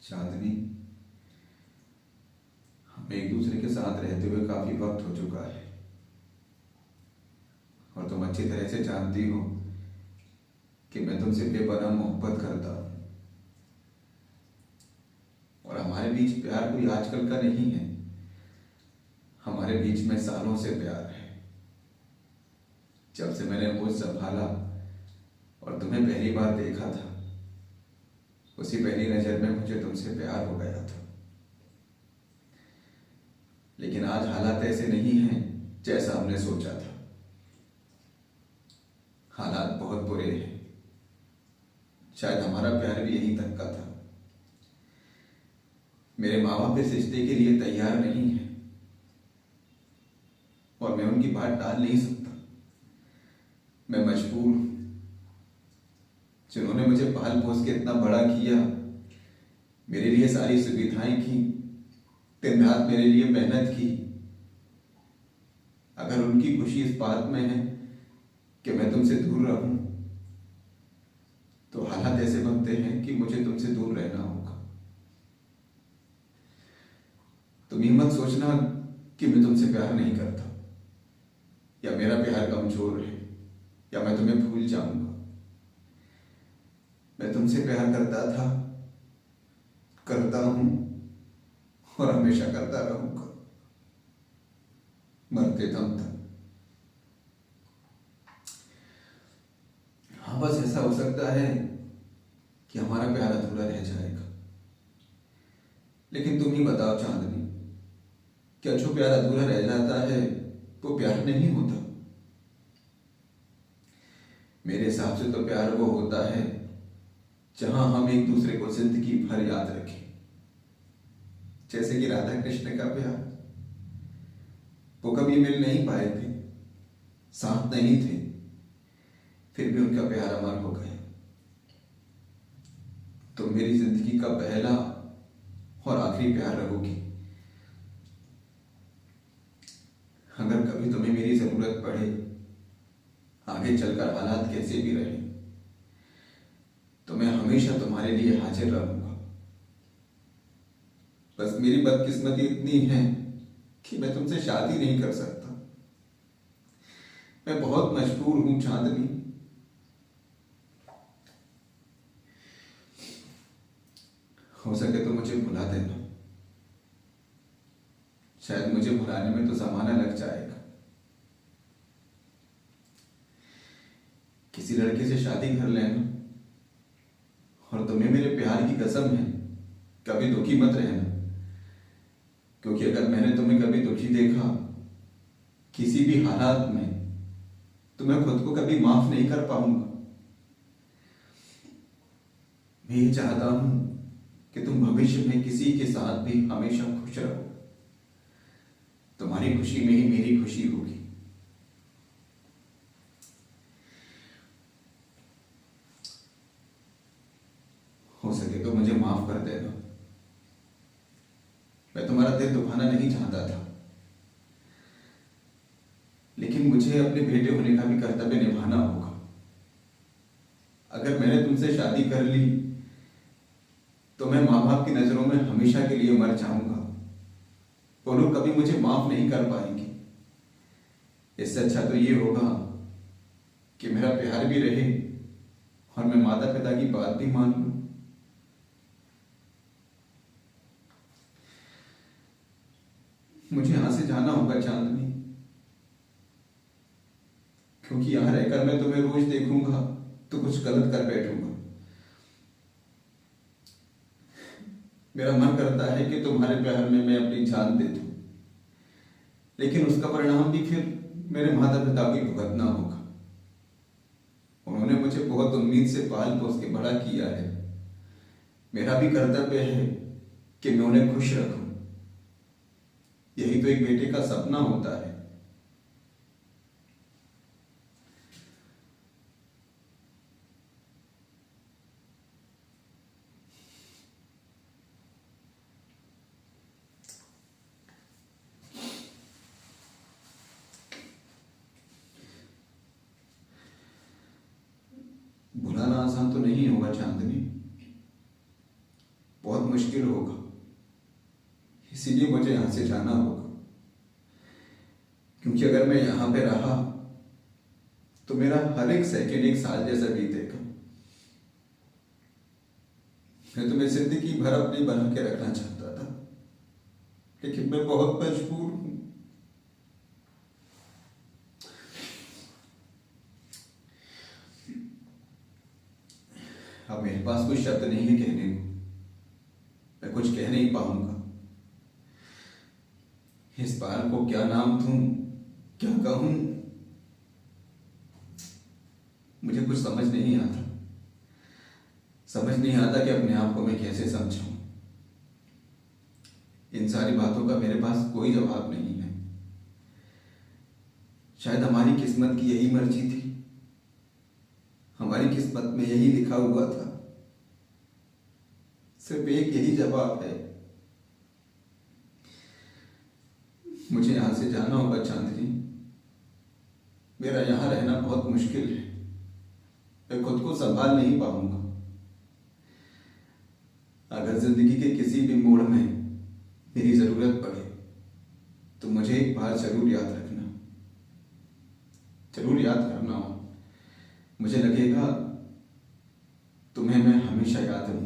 चांदनी, हम एक दूसरे के साथ रहते हुए काफी वक्त हो चुका है और तुम अच्छी तरह से जानती हो कि मैं तुमसे बेपनाह मोहब्बत करता हूं। और हमारे बीच प्यार कोई आजकल का नहीं है, हमारे बीच में सालों से प्यार है। जब से मैंने होश संभाला और तुम्हें पहली बार देखा था, उसी पहली नजर में मुझे तुमसे प्यार हो गया था। लेकिन आज हालात ऐसे नहीं हैं जैसा हमने सोचा था। हालात बहुत बुरे हैं। शायद हमारा प्यार भी यहीं तक का था। मेरे माँ बाप इस रिश्ते के लिए तैयार नहीं है और मैं उनकी बात टाल नहीं सकता। मैं मजबूर हूं। जिन्होंने मुझे पाल पोस के इतना बड़ा किया, मेरे लिए सारी सुविधाएं की, दिन रात मेरे लिए मेहनत की, अगर उनकी खुशी इस बात में है कि मैं तुमसे दूर रहूं, तो हालात ऐसे बनते हैं कि मुझे तुमसे दूर रहना होगा। तुम ये मत सोचना कि मैं तुमसे प्यार नहीं करता या मेरा प्यार कमजोर है या मैं तुम्हें भूल जाऊंगा। मैं तुमसे प्यार करता था, करता हूं और हमेशा करता रहूंगा, मरते दम तक। हाँ, बस ऐसा हो सकता है कि हमारा प्यार अधूरा रह जाएगा। लेकिन तुम ही बताओ चांदनी, क्या जो प्यार अधूरा रह जाता है वो प्यार नहीं होता? मेरे हिसाब से तो प्यार वो होता है जहां हम एक दूसरे को जिंदगी भर याद रखें। जैसे कि राधा कृष्ण का प्यार, वो कभी मिल नहीं पाए थे, साथ नहीं थे, फिर भी उनका प्यार अमर हो गया। तुम मेरी जिंदगी का पहला और आखिरी प्यार रहोगी। अगर कभी तुम्हें मेरी जरूरत पड़े, आगे चलकर हालात कैसे भी रहे, तो मैं हमेशा तुम्हारे लिए हाजिर रहूंगा। बस मेरी बदकिस्मती इतनी है कि मैं तुमसे शादी नहीं कर सकता। मैं बहुत मजबूर हूं चांदनी। हो सके तो मुझे भुला देना। शायद मुझे भुलाने में तो जमाना लग जाएगा। किसी लड़के से शादी कर लेना, और तुम्हें मेरे प्यार की कसम है, कभी दुखी मत रहना। क्योंकि अगर मैंने तुम्हें कभी दुखी देखा किसी भी हालात में, तो मैं खुद को कभी माफ नहीं कर पाऊंगा। मैं ये चाहता हूं कि तुम भविष्य में किसी के साथ भी हमेशा खुश रहो। तुम्हारी खुशी में ही मेरी खुशी होगी। हो सके तो मुझे माफ कर देना। मैं तुम्हारा दिल दुखाना नहीं चाहता था, लेकिन मुझे अपने बेटे होने का भी कर्तव्य निभाना होगा। अगर मैंने तुमसे शादी कर ली, तो मैं माँ बाप की नजरों में हमेशा के लिए मर जाऊंगा। वो लोग कभी मुझे माफ नहीं कर पाएंगे। इससे अच्छा तो ये होगा कि मेरा प्यार भी रहे और मैं माता पिता की बात भी मान लूं। मुझे यहां से जाना होगा चांदनी, क्योंकि यहां रहकर मैं तुम्हें रोज देखूंगा तो कुछ गलत कर बैठूंगा। मेरा मन करता है कि तुम्हारे प्यार में मैं अपनी जान दे दूं, लेकिन उसका परिणाम भी फिर मेरे माता पिता को भुगतना होगा। उन्होंने मुझे बहुत उम्मीद से पाल पोस के बड़ा किया है। मेरा भी कर्तव्य है कि मैं उन्हें खुश रखूं। यही तो एक बेटे का सपना होता है। भुलाना आसान तो नहीं होगा चांदनी, बहुत मुश्किल होगा, इसीलिए मुझे यहाँ से जाना होगा। क्योंकि अगर मैं यहाँ पे रहा तो मेरा हर एक सेकंड एक साल जैसा बीतेगा। मैं तुम्हें जिंदगी भर अपनी बना के रखना चाहता था, लेकिन मैं बहुत मजबूर हूं। अब मेरे पास कोई शब्द नहीं है कहने को, मैं कुछ कह नहीं पाऊंगा। इस बार को क्या नाम दूं, क्या कहूं, मुझे कुछ समझ नहीं आता। समझ नहीं आता कि अपने आप को मैं कैसे समझाऊं। इन सारी बातों का मेरे पास कोई जवाब नहीं है। शायद हमारी किस्मत की यही मर्जी थी, हमारी किस्मत में यही लिखा हुआ था। सिर्फ एक यही जवाब है, मुझे यहां से जाना होगा चांदनी। मेरा यहां रहना बहुत मुश्किल है, मैं खुद को संभाल नहीं पाऊंगा। अगर जिंदगी के किसी भी मोड़ में मेरी जरूरत पड़े तो मुझे एक बार जरूर याद रखना, जरूर याद करना हो। मुझे लगेगा तुम्हें मैं हमेशा याद रखूंगा।